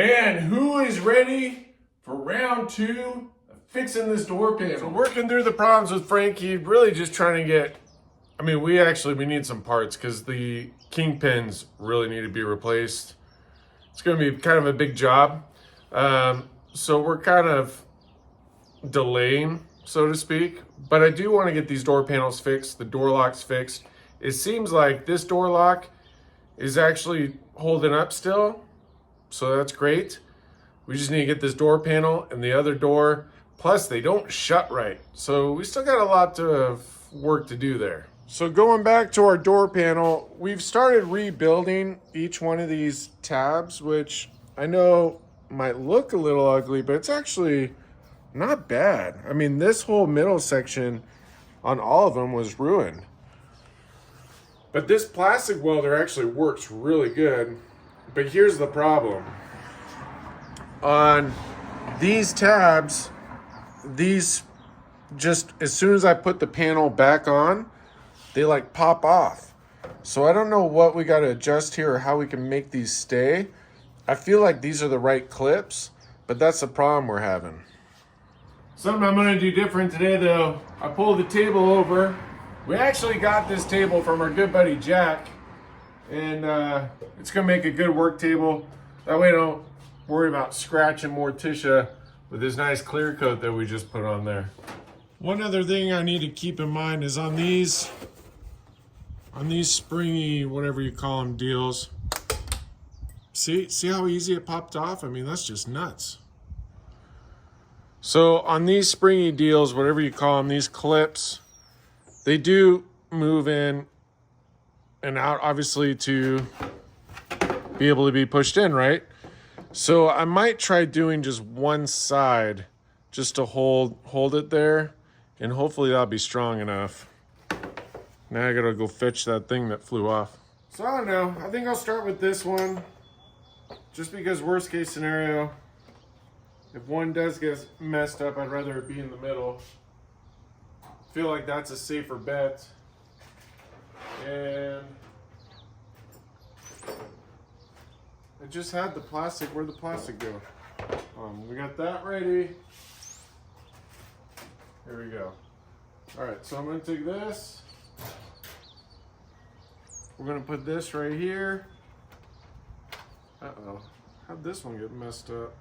And who is ready for round 2 of fixing this door panel? So working through the problems with Frankie, really just trying to get, we need some parts because the kingpins really need to be replaced. It's going to be kind of a big job. So we're kind of delaying, so to speak. But I do want to get these door panels fixed, the door locks fixed. It seems like this door lock is actually holding up still. So that's great. We just need to get this door panel and the other door. Plus, they don't shut right. So we still got a lot of work to do there. So going back to our door panel, we've started rebuilding each one of these tabs, which I know might look a little ugly, but it's actually not bad. I mean, this whole middle section on all of them was ruined. But this plastic welder actually works really good. But here's the problem. On these tabs, these just, as soon as I put the panel back on, they like pop off. So I don't know what we got to adjust here or how we can make these stay. I feel like these are the right clips, but that's the problem we're having. Something I'm going to do different today though, I pulled the table over. We actually got this table from our good buddy Jack. And it's going to make a good work table. That way I don't worry about scratching Morticia with this nice clear coat that we just put on there. One other thing I need to keep in mind is on these springy, whatever you call them, deals. See how easy it popped off? I mean, that's just nuts. So on these springy deals, whatever you call them, these clips, they do move in and out, obviously, to be able to be pushed in, right? So I might try doing just one side just to hold it there, and hopefully that'll be strong enough. Now I gotta go fetch that thing that flew off. So I don't know, I think I'll start with this one, just because worst case scenario, if one does get messed up, I'd rather it be in the middle. I feel like that's a safer bet. And I just had the plastic. Where'd the plastic go? We got that ready. Here we go. All right, so I'm gonna take this. We're gonna put this right here. Uh-oh, how'd this one get messed up?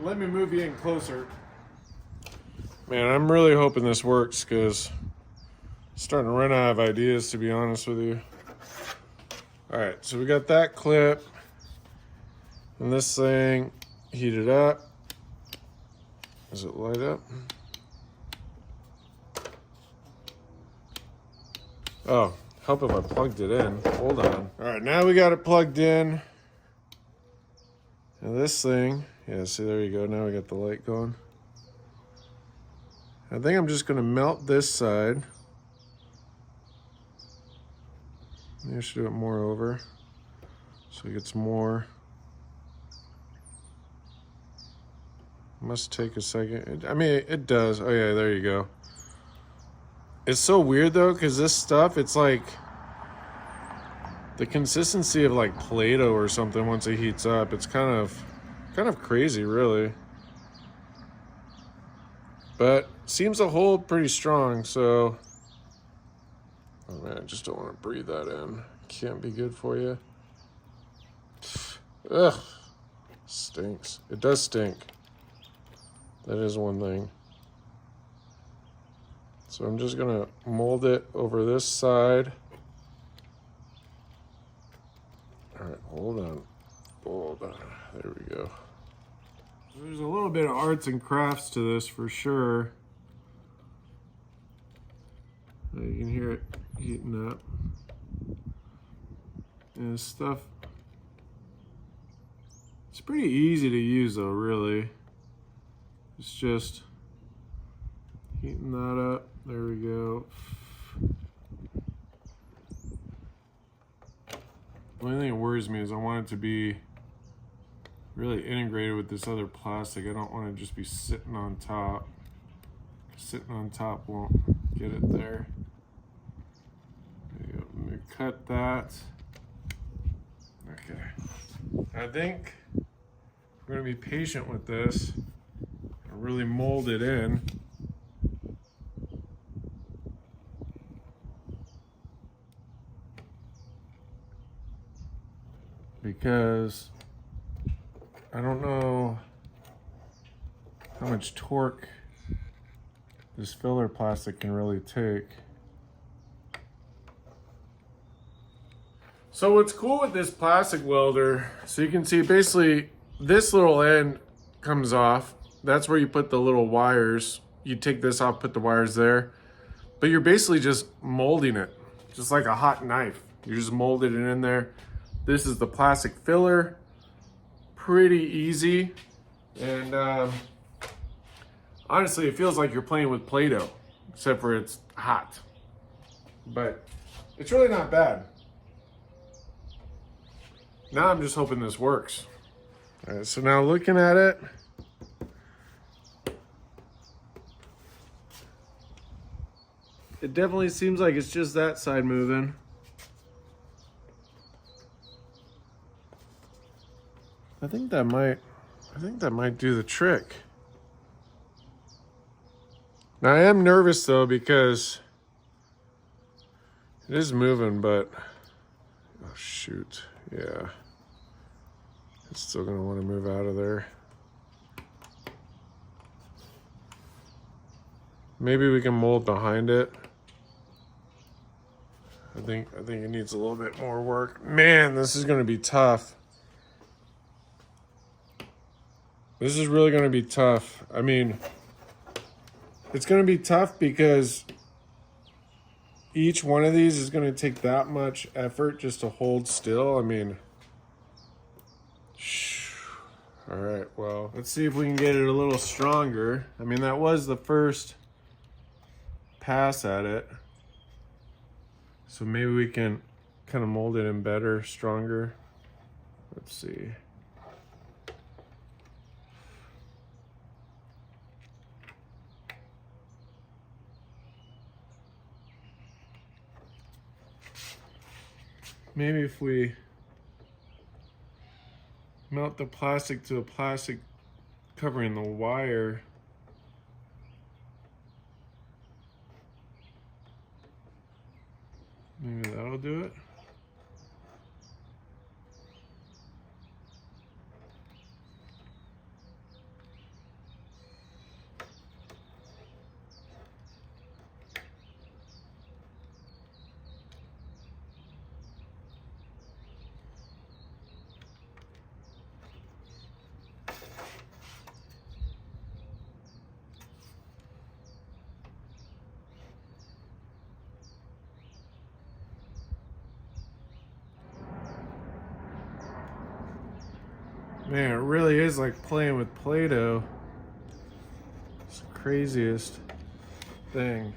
Let me move you in closer. Man, I'm really hoping this works because I'm starting to run out of ideas, to be honest with you. All right, so we got that clip and this thing heated up. Does it light up? Oh, help if I plugged it in. Hold on. All right, now we got it plugged in. And this thing, yeah, see, there you go. Now we got the light going. I think I'm just going to melt this side. Maybe I should do it more over so it gets more. Must take a second. It does. Oh yeah, there you go. It's so weird though, because this stuff, it's like the consistency of like Play-Doh or something once it heats up. It's kind of crazy, really. But seems to hold pretty strong, so. Oh man, I just don't want to breathe that in. Can't be good for you. Ugh. Stinks. It does stink. That is one thing. So I'm just gonna mold it over this side. All right, hold on. There we go. There's a little bit of arts and crafts to this for sure. You can hear it heating up. And this stuff, it's pretty easy to use though, really. It's just heating that up. There we go. The only thing that worries me is I want it to be really integrated with this other plastic. I don't want to just be sitting on top. Sitting on top won't get it there. There you go. Let me cut that. I think we're going to be patient with this and really mold it in. Because I don't know how much torque this filler plastic can really take. So what's cool with this plastic welder, so you can see basically this little end comes off. That's where you put the little wires. You take this off, put the wires there. But you're basically just molding it, just like a hot knife. You just molded it in there. This is the plastic filler. Pretty easy. And honestly, it feels like you're playing with Play-Doh, except for it's hot. But it's really not bad. Now I'm just hoping this works. All right, so now looking at it, it definitely seems like it's just that side moving. I think that might do the trick. Now I am nervous though because it is moving, but oh shoot, yeah. It's still gonna want to move out of there. Maybe we can mold behind it. I think it needs a little bit more work. Man, this is gonna be tough. This is really gonna be tough. I mean, it's gonna be tough because each one of these is gonna take that much effort just to hold still. I mean, all right, well, let's see if we can get it a little stronger. I mean, that was the first pass at it. So maybe we can kind of mold it in better, stronger. Let's see. Maybe if we melt the plastic to the plastic covering the wire. Maybe that'll do it. Man, it really is like playing with Play-Doh. It's the craziest thing.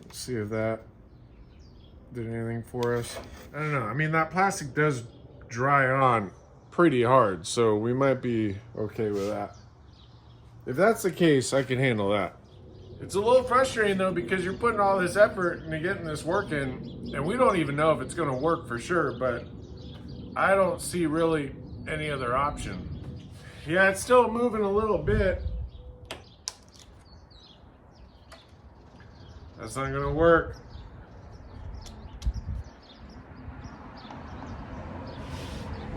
Let's see if that did anything for us. I don't know. I mean, that plastic does dry on pretty hard, so we might be okay with that. If that's the case, I can handle that. It's a little frustrating though because you're putting all this effort into getting this working, and we don't even know if it's going to work for sure, but I don't see really any other option. Yeah, it's still moving a little bit. That's not gonna work.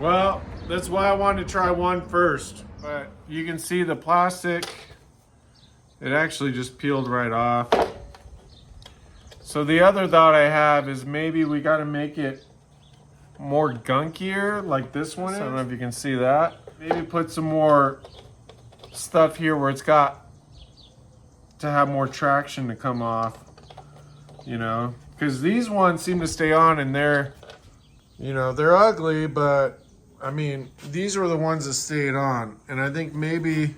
Well, that's why I wanted to try one first. But you can see the plastic, it actually just peeled right off. So the other thought I have is maybe we gotta make it more gunkier like this one is. I don't know if you can see that. Maybe put some more stuff here where it's got to have more traction to come off, you know, because these ones seem to stay on and they're, you know, they're ugly, but I mean, these are the ones that stayed on. And I think maybe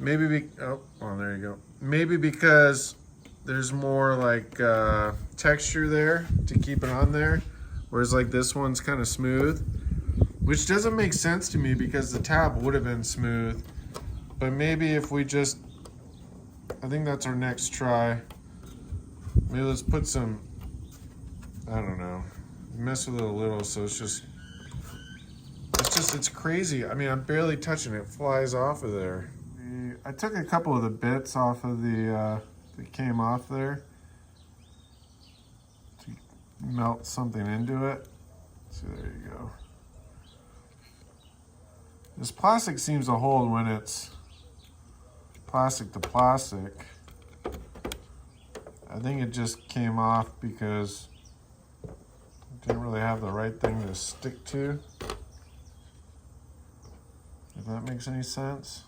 oh, there you go. Maybe because there's more like texture there to keep it on there. Whereas like this one's kind of smooth, which doesn't make sense to me because the tab would have been smooth. But maybe if we just, I think that's our next try. Maybe let's put some, I don't know, mess with it a little so it's just It's crazy. I mean, I'm barely touching it. It flies off of there. I took a couple of the bits off of the, that came off there to melt something into it. So there you go. This plastic seems to hold when it's plastic to plastic. I think it just came off because it didn't really have the right thing to stick to. If that makes any sense.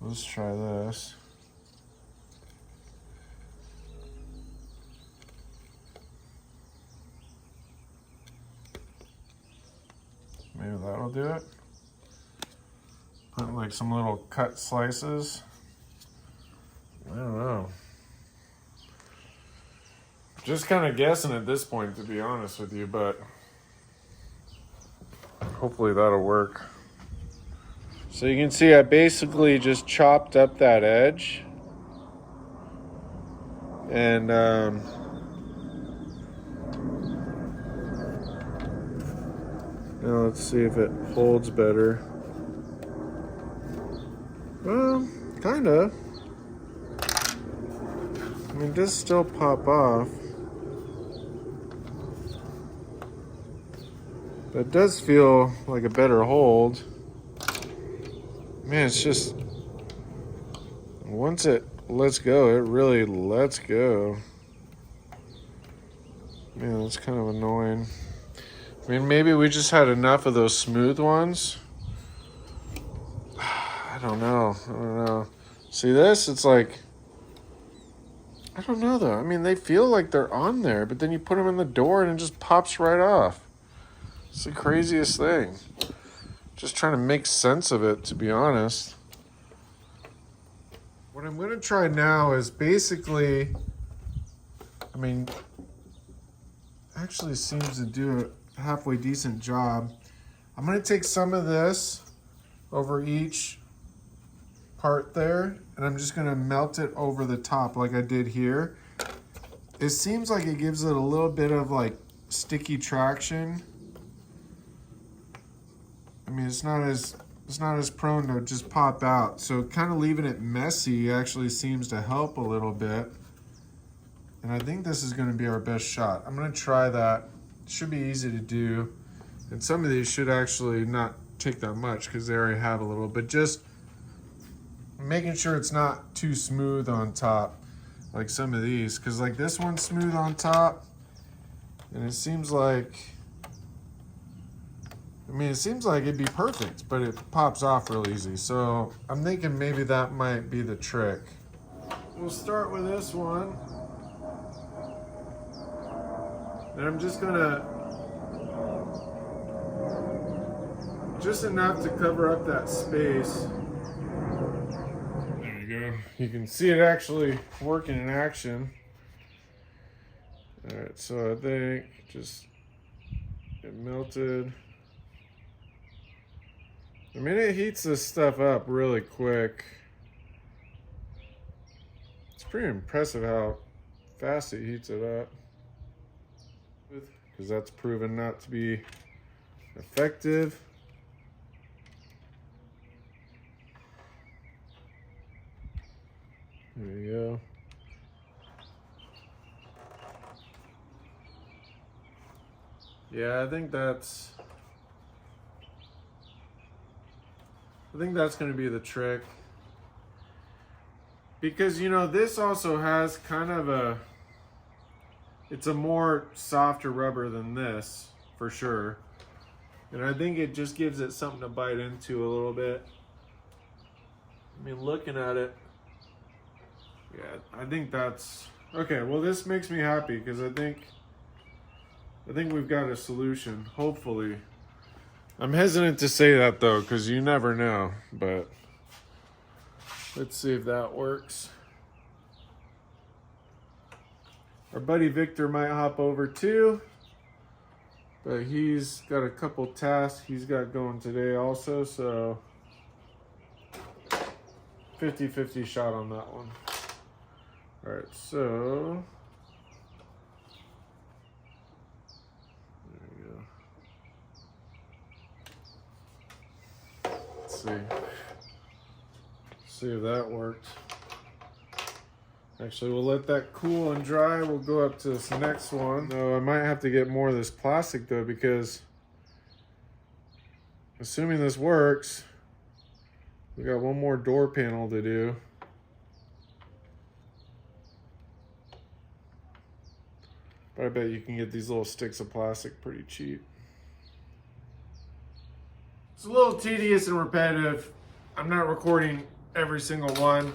Let's try this. Maybe that'll do it. Put like some little cut slices. I don't know. Just kind of guessing at this point, to be honest with you, but hopefully that'll work. So you can see I basically just chopped up that edge. And now let's see if it holds better. Well, kind of. I mean, it does still pop off. But it does feel like a better hold. Man, it's just, once it lets go, it really lets go. Man, that's kind of annoying. I mean, maybe we just had enough of those smooth ones. I don't know. See this? It's like, I don't know though. I mean, they feel like they're on there, but then you put them in the door and it just pops right off. It's the craziest thing. Just trying to make sense of it, to be honest. What I'm going to try now is basically, I mean, actually seems to do a halfway decent job. I'm going to take some of this over each part there, and I'm just going to melt it over the top like I did here. It seems like it gives it a little bit of like sticky traction. I mean, it's not as prone to just pop out. So kind of leaving it messy actually seems to help a little bit. And I think this is going to be our best shot. I'm going to try that. It should be easy to do. And some of these should actually not take that much because they already have a little, but just making sure it's not too smooth on top like some of these, because like this one's smooth on top and it seems like, I mean, it seems like it'd be perfect, but it pops off real easy. So I'm thinking maybe that might be the trick. We'll start with this one. And I'm just gonna, just enough to cover up that space. There you go. You can see it actually working in action. All right, so I think just, it melted. I mean, it heats this stuff up really quick. It's pretty impressive how fast it heats it up. Because that's proven not to be effective. There you go. Yeah, I think that's going to be the trick. Because, you know, this also has kind of a, it's a more softer rubber than this, for sure. And I think it just gives it something to bite into a little bit. I mean, looking at it, yeah, I think that's, okay, well, this makes me happy because I think we've got a solution, hopefully. I'm hesitant to say that though, because you never know, but let's see if that works. Our buddy Victor might hop over too, but he's got a couple tasks he's got going today also, so 50-50 shot on that one. All right, so see if that worked. Actually, we'll let that cool and dry. We'll go up to this next one. No, I might have to get more of this plastic though, because assuming this works, we got one more door panel to do. But I bet you can get these little sticks of plastic pretty cheap. It's a little tedious and repetitive. I'm not recording every single one,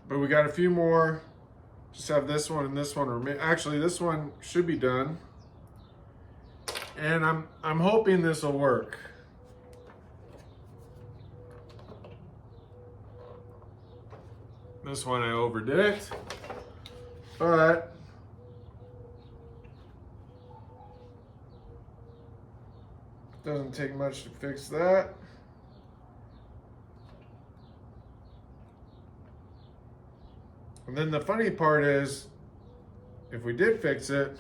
but we got a few more. Just have this one and this one remain. Actually, this one should be done. And I'm hoping this will work. This one I overdid it, but doesn't take much to fix that. And then the funny part is, if we did fix it,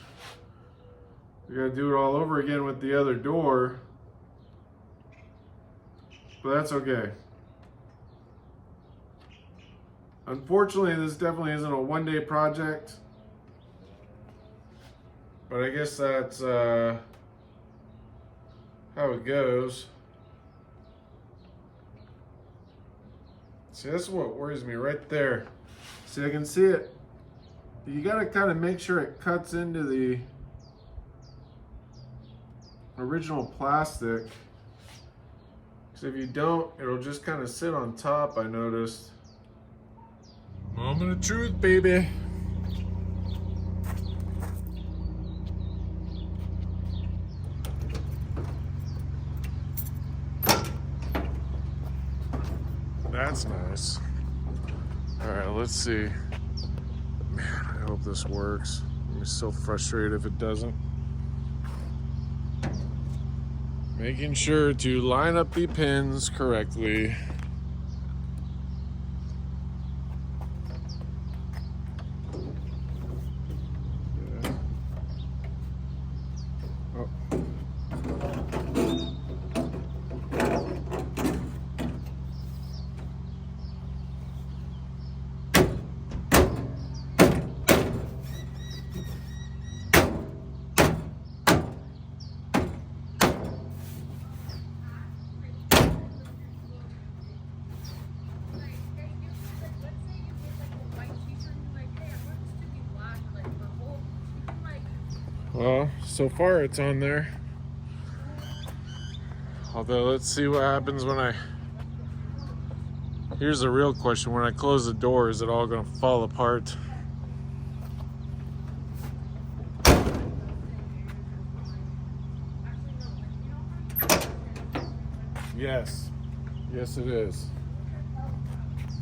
we gotta do it all over again with the other door, but that's okay. Unfortunately, this definitely isn't a one-day project, but I guess that's how it goes. See, that's what worries me right there. See, I can see it. You gotta kind of make sure it cuts into the original plastic. Because if you don't, it'll just kind of sit on top, I noticed. Moment of truth, baby. That's nice. All right, let's see. Man, I hope this works. I'm so frustrated if it doesn't. Making sure to line up the pins correctly. Well, so far it's on there. Although, let's see what happens when I... Here's the real question. When I close the door, is it all going to fall apart? Yes. Yes, it is.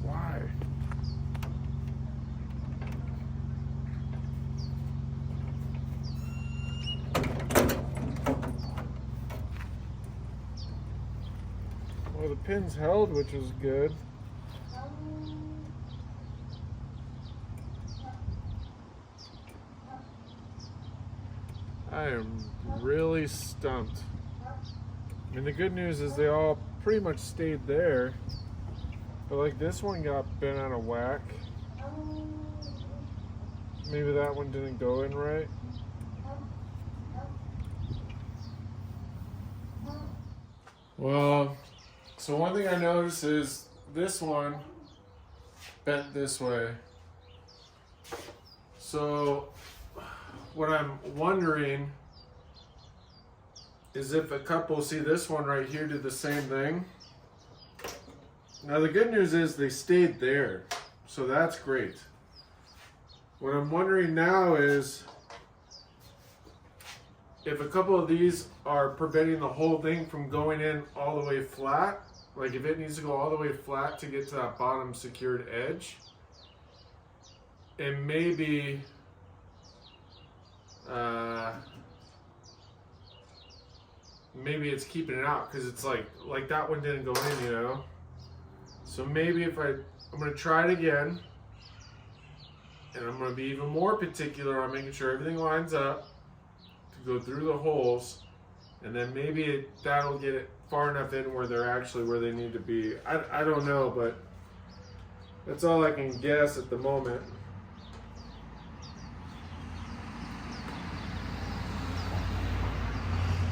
Why? Well, the pins held, which was good. I am really stumped. I mean, the good news is they all pretty much stayed there, but like this one got bent out of whack. Maybe that one didn't go in right. Well, so one thing I noticed is this one bent this way. So what I'm wondering is if a couple, see this one right here did the same thing. Now the good news is they stayed there, so that's great. What I'm wondering now is if a couple of these are preventing the whole thing from going in all the way flat, like if it needs to go all the way flat to get to that bottom secured edge, and maybe maybe it's keeping it out because it's like that one didn't go in, you know. So maybe if I'm gonna try it again, and I'm gonna be even more particular on making sure everything lines up to go through the holes, and then maybe that'll get it far enough in where they're actually where they need to be. I don't know, but That's all I can guess at the moment.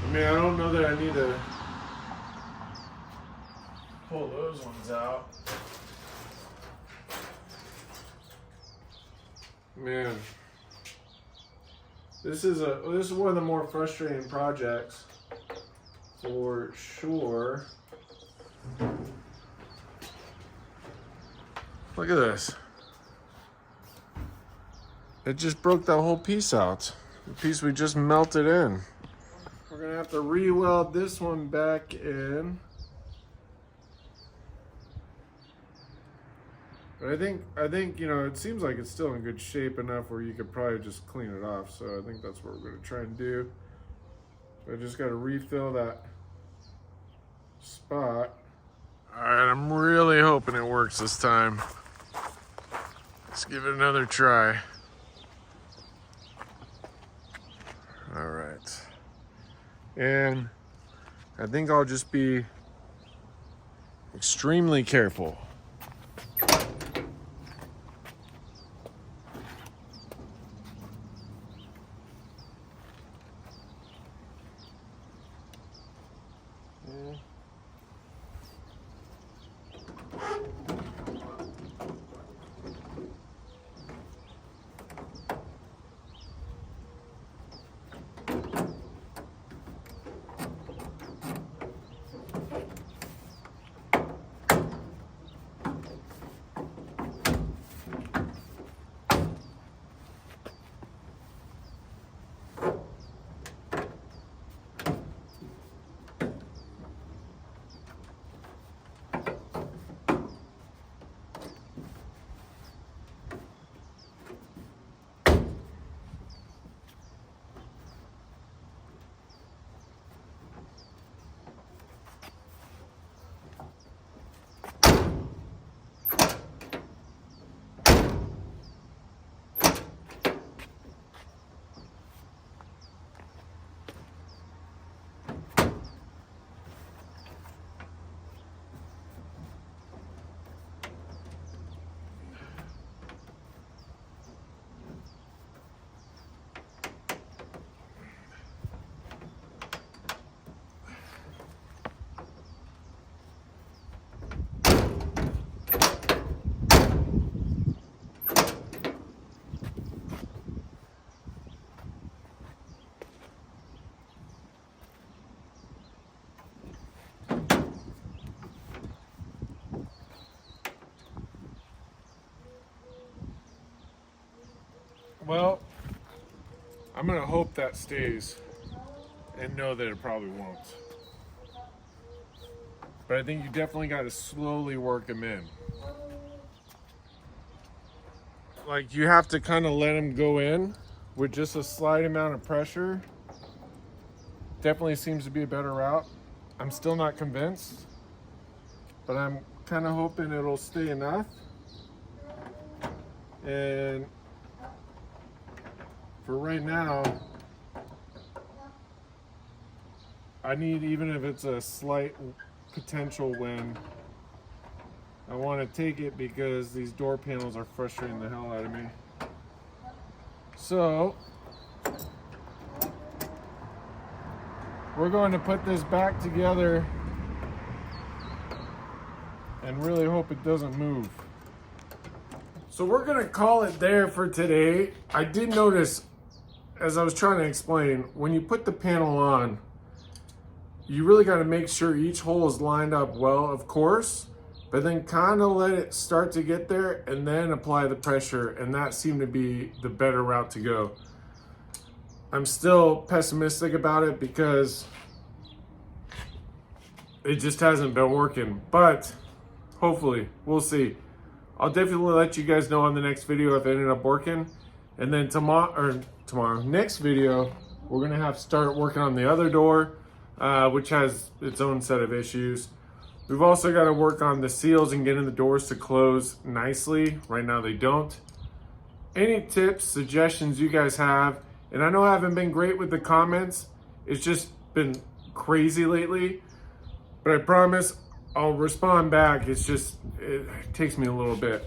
I mean, I don't know that I need to pull those ones out. Man, this is one of the more frustrating projects for sure. Look at this. It just broke that whole piece out. The piece we just melted in. We're gonna have to re-weld this one back in. But I think, you know, it seems like it's still in good shape enough where you could probably just clean it off. So I think that's what we're gonna try and do. I just gotta refill that spot. All right, I'm really hoping it works this time. Let's give it another try. All right. And I think I'll just be extremely careful. Well, I'm gonna hope that stays and know that it probably won't. But I think you definitely got to slowly work them in. Like, you have to kind of let them go in with just a slight amount of pressure. Definitely seems to be a better route. I'm still not convinced, but I'm kind of hoping it'll stay enough. And for right now, I need, even if it's a slight potential win, I want to take it because these door panels are frustrating the hell out of me. So we're going to put this back together and really hope it doesn't move. So we're gonna call it there for today. I did notice, as I was trying to explain, when you put the panel on, you really got to make sure each hole is lined up well, of course, but then kind of let it start to get there and then apply the pressure, and that seemed to be the better route to go. I'm still pessimistic about it because it just hasn't been working, but hopefully, we'll see. I'll definitely let you guys know on the next video if it ended up working. And then next video, we're gonna have to start working on the other door, which has its own set of issues. We've also got to work on the seals and getting the doors to close nicely. Right now they don't. Any tips, suggestions you guys have, and I know I haven't been great with the comments. It's just been crazy lately, but I promise I'll respond back. It's just, it takes me a little bit.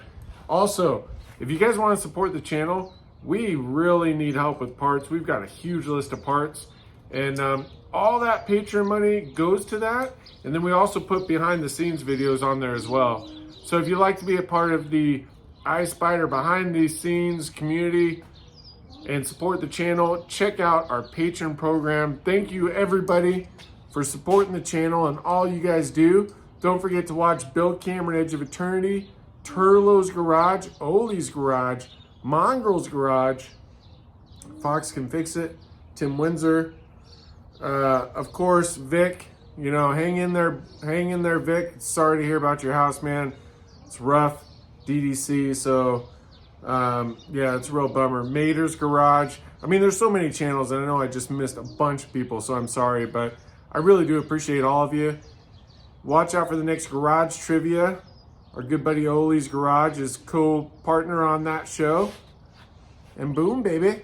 Also, if you guys want to support the channel, we really need help with parts. We've got a huge list of parts, and all that Patreon money goes to that. And then we also put behind the scenes videos on there as well. So if you'd like to be a part of the iSpider behind the scenes community and support the channel, check out our Patreon program. Thank you everybody for supporting the channel and all you guys do. Don't forget to watch Build Cameron Edge of Eternity, Turlos Garage, Oli's Garage, Mongrel's Garage, Fox Can Fix It, Tim Windsor, of course, Vic. You know, hang in there, Vic. Sorry to hear about your house, man. It's rough, DDC, so yeah, it's a real bummer. Mater's Garage. I mean, there's so many channels, and I know I just missed a bunch of people, so I'm sorry, but I really do appreciate all of you. Watch out for the next garage trivia. Our good buddy Oli's Garage is co-partner on that show. And boom, baby.